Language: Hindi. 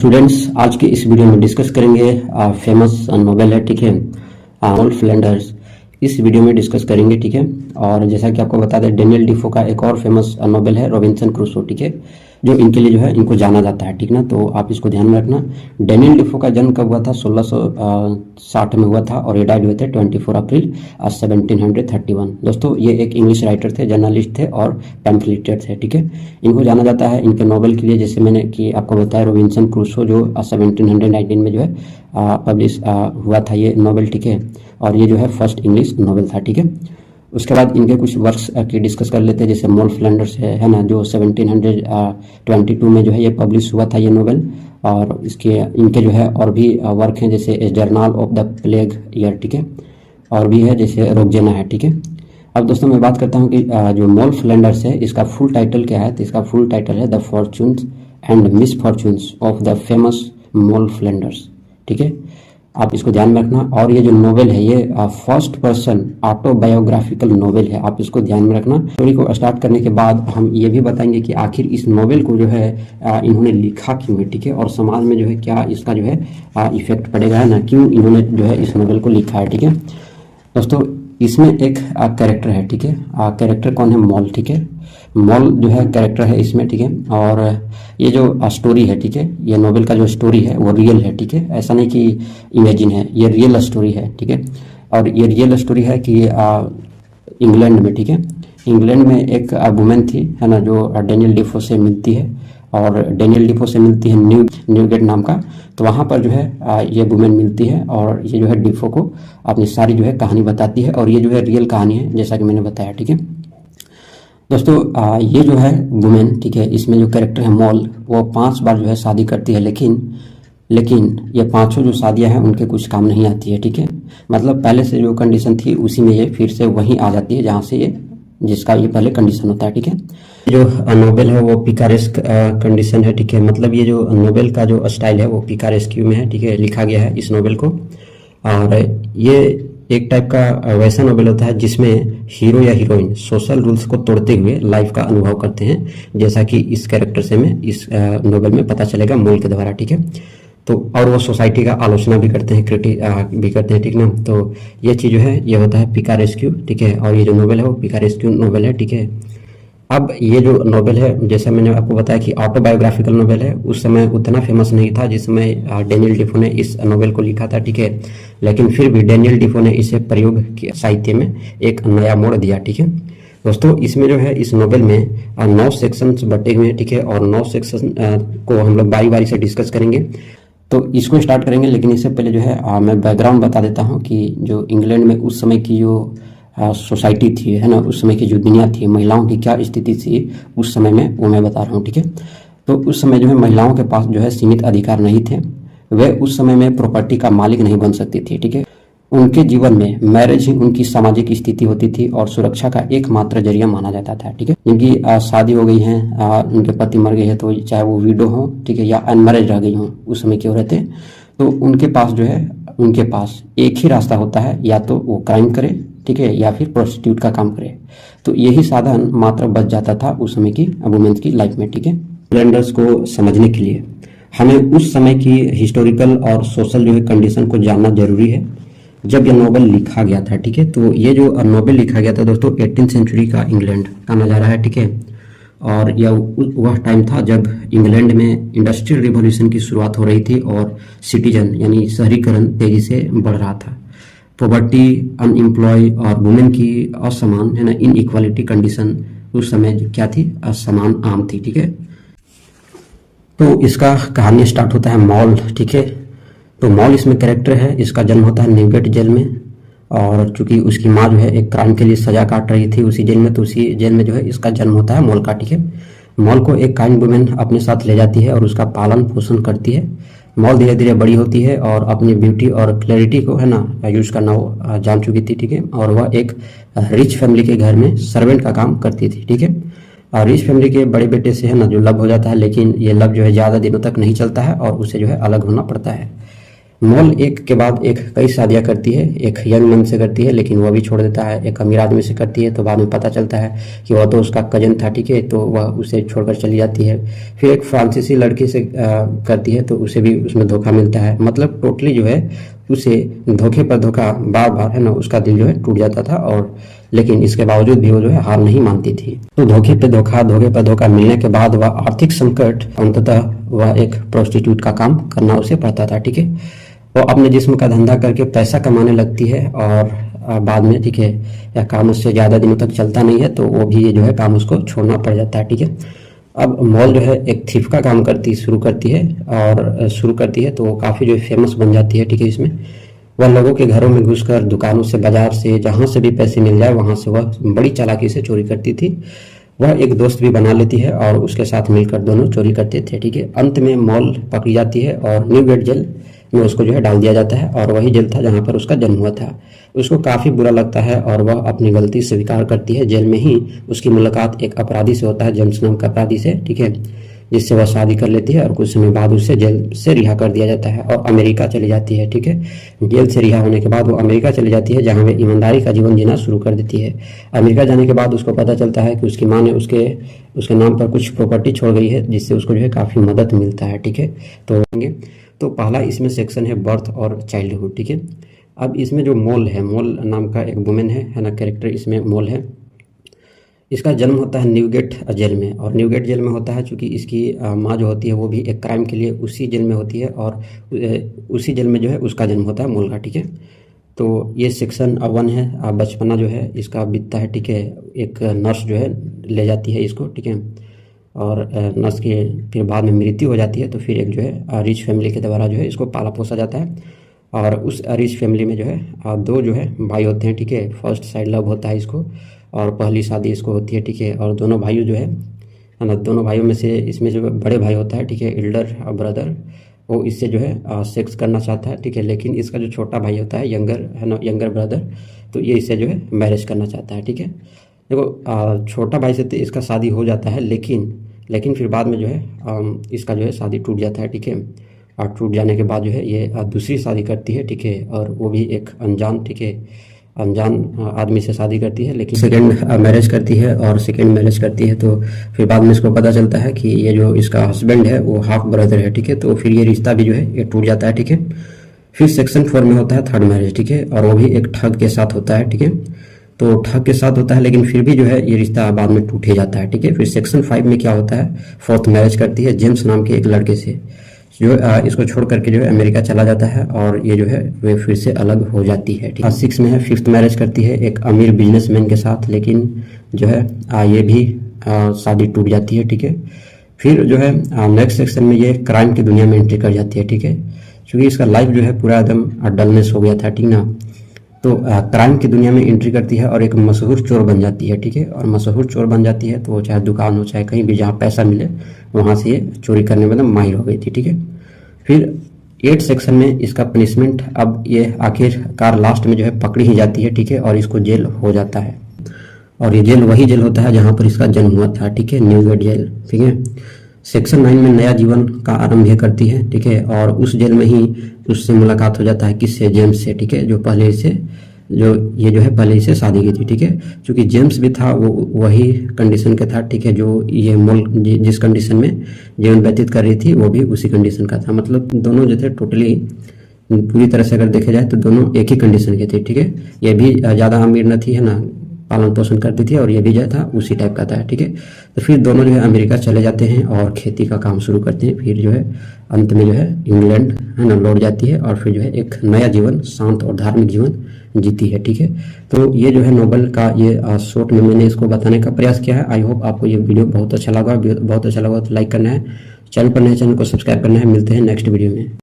स्टूडेंट्स, आज के इस वीडियो में डिस्कस करेंगे फेमस नोवेल है, ठीक है, वुल्फ फ्लैंडर्स। इस वीडियो में डिस्कस करेंगे, ठीक है। और जैसा कि आपको बता दें, डेनियल डिफो का एक और फेमस नोवेल है रॉबिन्सन क्रूसो, ठीक है, जो इनके लिए जो है इनको जाना जाता है, ठीक ना। तो आप इसको ध्यान में रखना। डेनियल डिफो का जन्म कब हुआ था? 1660 में हुआ था और ये डाइड हुए थे 24 अप्रैल 1731। दोस्तों, ये एक इंग्लिश राइटर थे, जर्नलिस्ट थे और पैम्फलेटर थे, ठीक है। इनको जाना जाता है इनके नोवेल के लिए, जैसे मैंने कि आपको बताया रॉबिन्सन क्रूसो, जो 1719 में जो है पब्लिश हुआ था ये नोवेल, ठीक है। और ये जो है फर्स्ट इंग्लिश नोवेल था, ठीक है। उसके बाद इनके कुछ वर्क्स की डिस्कस कर लेते हैं, जैसे वुल्फ फ्लैंडर्स है ना, जो 1722 में जो है ये पब्लिश हुआ था ये नोवेल। और इसके इनके जो है और भी वर्क हैं, जैसे a journal of the plague year, ठीक है, और भी है जैसे रोगजेना है, ठीक है। अब दोस्तों मैं बात करता हूँ कि जो वुल्फ फ्लैंडर्स है इसका फुल टाइटल क्या है। तो इसका फुल टाइटल है the fortunes and misfortunes of the famous Wolf Flanders, ठीक है। आप इसको ध्यान में रखना। और ये जो नोवेल है ये फर्स्ट पर्सन ऑटोबायोग्राफिकल नोवेल है, आप इसको ध्यान में रखना। स्टोरी को स्टार्ट करने के बाद हम ये भी बताएंगे कि आखिर इस नोवेल को जो है इन्होंने लिखा क्यों है, ठीक है, और समाज में जो है क्या इसका जो है इफेक्ट पड़ेगा, है ना, क्यों इन्होंने जो है इस नोवेल को लिखा है, ठीक है। दोस्तों, इसमें एक कैरेक्टर है, ठीक है। कैरेक्टर कौन है? मॉल, ठीक है। मॉल जो है कैरेक्टर है इसमें, ठीक है। और ये जो स्टोरी है, ठीक है, ये नोवेल का जो स्टोरी है वो रियल है, ठीक है, ऐसा नहीं कि इमेजिन है, ये रियल स्टोरी है, ठीक है। और ये रियल स्टोरी है कि इंग्लैंड में, ठीक है, इंग्लैंड में एक वुमेन थी, है ना, जो डेनियल डिफो से मिलती है। और डेनियल डिफो से मिलती है न्यूगेट नाम का। तो वहाँ पर जो है ये वुमेन मिलती है और ये जो है डिफो को अपनी सारी जो है कहानी बताती है। और ये जो है रियल कहानी है, जैसा कि मैंने बताया, ठीक है। दोस्तों, ये जो है वुमेन, ठीक है, इसमें जो कैरेक्टर है मॉल, वो 5 बार जो है शादी करती है, लेकिन ये 5 जो शादियां हैं उनके कुछ काम नहीं आती है, ठीक है। मतलब पहले से जो कंडीशन थी उसी में ये फिर से वहीं आ जाती है जहाँ से ये जिसका ये पहले कंडीशन होता है, ठीक है। जो नोवेल है वो पिकारेस्क कंडीशन है, ठीक है। मतलब ये जो नोवेल का जो स्टाइल है वो पिकारेस्क्यू में है, ठीक है, लिखा गया है इस नोवेल को। और ये एक टाइप का वैसा नोवेल होता है जिसमें हीरो या हीरोइन सोशल रूल्स को तोड़ते हुए लाइफ का अनुभव करते हैं, जैसा कि इस कैरेक्टर से में इस नोवेल में पता चलेगा मूल के द्वारा, ठीक है। तो और वो सोसाइटी का आलोचना भी करते हैं, क्रिटिक भी करते हैं, ठीक ना। तो ये चीज़ जो है ये होता है पिकारेस्क्यू, ठीक है। और ये जो नोवेल है वो पिकारेस्क्यू नोवेल है, ठीक है। अब ये जो नोवेल है, जैसे मैंने आपको बताया कि ऑटोबायोग्राफिकल नोवेल है, उस समय उतना फेमस नहीं था जिस समय डेनियल डिफो ने इस नोवेल को लिखा था, ठीक है। लेकिन फिर भी डेनियल डिफो ने इसे प्रयोग किया, साहित्य में एक नया मोड़ दिया, ठीक है। दोस्तों, इसमें जो है इस नोवेल में 9 सेक्शंस बटे हुए हैं, ठीक है। और 9 सेक्शन को हम लोग बारी बारी से डिस्कस करेंगे। तो इसको स्टार्ट करेंगे, लेकिन इससे पहले जो है मैं बैकग्राउंड बता देता हूँ कि जो इंग्लैंड में उस समय की जो सोसाइटी थी, है ना, उस समय की जो दुनिया थी, महिलाओं की क्या स्थिति थी उस समय में, वो मैं बता रहा हूँ, ठीक है। तो उस समय जो है महिलाओं के पास जो है सीमित अधिकार नहीं थे, वे उस समय में प्रॉपर्टी का मालिक नहीं बन सकती थी, ठीक है। उनके जीवन में मैरिज ही उनकी सामाजिक स्थिति होती थी और सुरक्षा का एकमात्र जरिया माना जाता था, ठीक है। जिनकी शादी हो गई है, उनके पति मर गए हैं, तो चाहे वो विडो हो, ठीक है, या अनमैरिज रह गई हो, उस समय की औरतें, तो उनके पास जो है उनके पास एक ही रास्ता होता है, या तो वो क्राइम करे, ठीक है, या फिर प्रोस्टिट्यूट का काम करे। तो यही साधन मात्र बच जाता था उस समय की वुमेन्स की लाइफ में, ठीक है। फ्लैंडर्स को समझने के लिए हमें उस समय की हिस्टोरिकल और सोशल जो है कंडीशन को जानना जरूरी है जब यह नोवेल लिखा गया था, ठीक है। तो ये जो नोवेल लिखा गया था दोस्तों 18वीं सेंचुरी का इंग्लैंड का नज़ारा है, ठीक है। और यह वह टाइम था जब इंग्लैंड में इंडस्ट्रियल रिवॉल्यूशन की शुरुआत हो रही थी और सिटीजन यानी शहरीकरण तेजी से बढ़ रहा था। पॉवर्टी, अनएम्प्लॉय और वुमेन की असमान, है ना, इनइक्वालिटी कंडीशन उस समय क्या थी, असमान आम थी, ठीक है। तो इसका कहानी स्टार्ट होता है मॉल, ठीक है। तो मॉल इसमें कैरेक्टर है, इसका जन्म होता है न्यूगेट जेल में। और चूंकि उसकी माँ जो है एक क्राइम के लिए सजा काट रही थी उसी जेल में, तो उसी जेल में जो है इसका जन्म होता है मॉल का, ठीक है। मॉल को एक काइंड वुमेन अपने साथ ले जाती है और उसका पालन पोषण करती है। मॉल धीरे धीरे बड़ी होती है और अपनी ब्यूटी और क्लैरिटी को, है ना, यूज करना वो जान चुकी थी, ठीक है। और वह एक रिच फैमिली के घर में सर्वेंट का काम करती थी, ठीक है। और रिच फैमिली के बड़े बेटे से, है ना, जो लव हो जाता है, लेकिन ये लव जो है ज़्यादा दिनों तक नहीं चलता है और उसे जो है अलग होना पड़ता है। मॉल एक के बाद एक कई शादियां करती है। एक यंग मैन से करती है लेकिन वह भी छोड़ देता है। एक अमीर आदमी से करती है तो बाद में पता चलता है कि वह तो उसका कजन था, ठीक है, तो वह उसे छोड़कर चली जाती है। फिर एक फ्रांसीसी लड़की से करती है तो उसे भी उसमें धोखा मिलता है। मतलब टोटली जो है उसे धोखे पर धोखा बार बार, है ना, उसका दिल जो है टूट जाता था। और लेकिन इसके बावजूद भी वो जो है हार नहीं मानती थी। तो धोखे पर धोखा मिलने के बाद वह आर्थिक संकट, अंततः वह एक प्रोस्टिट्यूट का काम करना उसे पड़ता था, ठीक है। वो अपने जिस्म का धंधा करके पैसा कमाने लगती है और बाद में, ठीक है, यह काम उससे ज़्यादा दिनों तक चलता नहीं है तो वो भी ये जो है काम उसको छोड़ना पड़ जाता है, ठीक है। अब मॉल जो है एक थीफ का काम शुरू करती है तो वो काफ़ी जो है फेमस बन जाती है, ठीक है। इसमें वह लोगों के घरों में घुसकर, दुकानों से, बाजार से, जहाँ से भी पैसे मिल जाए वहाँ से वह बड़ी चालाकी से चोरी करती थी। वह एक दोस्त भी बना लेती है और उसके साथ मिलकर दोनों चोरी करते थे, ठीक है। अंत में मॉल पकड़ी जाती है और न्यूगेट जेल में उसको जो है डाल दिया जाता है और वही जेल था जहाँ पर उसका जन्म हुआ था। उसको काफ़ी बुरा लगता है और वह अपनी गलती स्वीकार करती है। जेल में ही उसकी मुलाकात एक अपराधी से होता है, जेम्स नाम का अपराधी से, ठीक है, जिससे वह शादी कर लेती है और कुछ समय बाद उसे जेल से रिहा कर दिया जाता है और अमेरिका चली जाती है, ठीक है। जेल से रिहा होने के बाद वो अमेरिका चली जाती है जहाँ वे ईमानदारी का जीवन जीना शुरू कर देती है। अमेरिका जाने के बाद उसको पता चलता है कि उसकी माँ ने उसके नाम पर कुछ प्रॉपर्टी छोड़ गई है जिससे उसको जो है काफ़ी मदद मिलता है, ठीक है। तो पहला इसमें सेक्शन है बर्थ और चाइल्डहुड, ठीक है। अब इसमें जो मॉल है, मॉल नाम का एक वुमेन है ना, कैरेक्टर इसमें मॉल है। इसका जन्म होता है न्यूगेट जेल में और न्यूगेट जेल में होता है चूँकि इसकी माँ जो होती है वो भी एक क्राइम के लिए उसी जेल में होती है और उसी जेल में जो है उसका जन्म होता है मॉल का, ठीक है। तो ये सेक्शन 1 है। बचपना जो है इसका बीतता है, ठीक है। एक नर्स जो है ले जाती है इसको, ठीक है, और नर्स की फिर बाद में मृत्यु हो जाती है तो फिर एक जो है रिच फैमिली के द्वारा जो है इसको पाला पोसा जाता है। और उस रिच फैमिली में जो है दो जो है भाई होते हैं, ठीक है। फर्स्ट साइड लव होता है इसको और पहली शादी इसको होती है, ठीक है। और दोनों भाइयों जो है ना, दोनों भाइयों में से इसमें जो बड़े भाई होता है, ठीक है, एल्डर ब्रदर, वो इससे जो है सेक्स करना चाहता है, ठीक है। लेकिन इसका जो छोटा भाई होता है, यंगर ब्रदर, तो ये इससे जो है मैरिज करना चाहता है, ठीक है। देखो छोटा भाई से तो इसका शादी हो जाता है लेकिन फिर बाद में जो है इसका जो है शादी टूट जाता है, ठीक है। और टूट जाने के बाद जो है ये दूसरी शादी करती है, ठीक है, और वो भी एक अनजान, ठीक है, अनजान आदमी से शादी करती है। लेकिन सेकेंड मैरिज करती है और सेकेंड मैरिज करती है तो फिर बाद में इसको पता चलता है कि ये जो इसका हस्बैंड है वो हाफ ब्रदर है, ठीक है। तो फिर ये रिश्ता भी जो है ये टूट जाता है, ठीक है। फिर सेक्शन 4 में होता है थर्ड मैरिज, ठीक है, और वो भी एक ठग के साथ होता है, ठीक है। तो ठग के साथ होता है लेकिन फिर भी जो है ये रिश्ता बाद में टूट ही जाता है, ठीक है। फिर सेक्शन 5 में क्या होता है, फोर्थ मैरिज करती है जेम्स नाम के एक लड़के से, जो इसको छोड़ करके जो है अमेरिका चला जाता है और ये जो है वे फिर से अलग हो जाती है, ठीक है। 6 में है फिफ्थ मैरिज करती है एक अमीर बिजनेसमैन के साथ, लेकिन जो है ये भी शादी टूट जाती है, ठीक है। फिर जो है नेक्स्ट सेक्शन में ये क्राइम की दुनिया में एंट्री कर जाती है, ठीक है, क्योंकि इसका लाइफ जो है पूरा एकदम डलनेस हो गया था, ठीक ना। तो क्राइम की दुनिया में एंट्री करती है और एक मशहूर चोर बन जाती है, ठीक है। और मशहूर चोर बन जाती है तो चाहे दुकान हो चाहे कहीं भी जहाँ पैसा मिले वहाँ से ये चोरी करने में एकदम माहिर हो गई थी, ठीक है। फिर 8 सेक्शन में इसका पनिशमेंट, अब ये आखिरकार लास्ट में जो है पकड़ी ही जाती है, ठीक है, और इसको जेल हो जाता है। और ये जेल वही जेल होता है जहाँ पर इसका जन्म हुआ था, ठीक है, न्यूगेट जेल, ठीक है। सेक्शन 9 में नया जीवन का आरंभ ये करती है, ठीक है, और उस जेल में ही उससे मुलाकात हो जाता है, किससे, जेम्स से, ठीक है, जो ये पहले से शादी की थी, ठीक है। क्योंकि जेम्स भी था वो वही कंडीशन का था, ठीक है, जो ये जिस कंडीशन में जीवन व्यतीत कर रही थी वो भी उसी कंडीशन का था। मतलब दोनों जो थे टोटली पूरी तरह से अगर देखे जाए तो दोनों एक ही कंडीशन के थे, ठीक है। ये भी ज़्यादा अमीर न थी, है ना, पालन पोषण करती थी, और ये भी जो था उसी टाइप का था, ठीक है। तो फिर दोनों जो है अमेरिका चले जाते हैं और खेती का काम शुरू करते हैं। फिर जो है अंत में जो है इंग्लैंड, है ना, लौट जाती है और फिर जो है एक नया जीवन, शांत और धार्मिक जीवन जीती है, ठीक है। तो ये जो है नोबेल का ये शॉर्ट में मैंने इसको बताने का प्रयास किया है। आई होप आपको ये वीडियो बहुत अच्छा लगा तो लाइक करना है, चैनल पर नए चैनल को सब्सक्राइब करना है। मिलते हैं नेक्स्ट वीडियो में।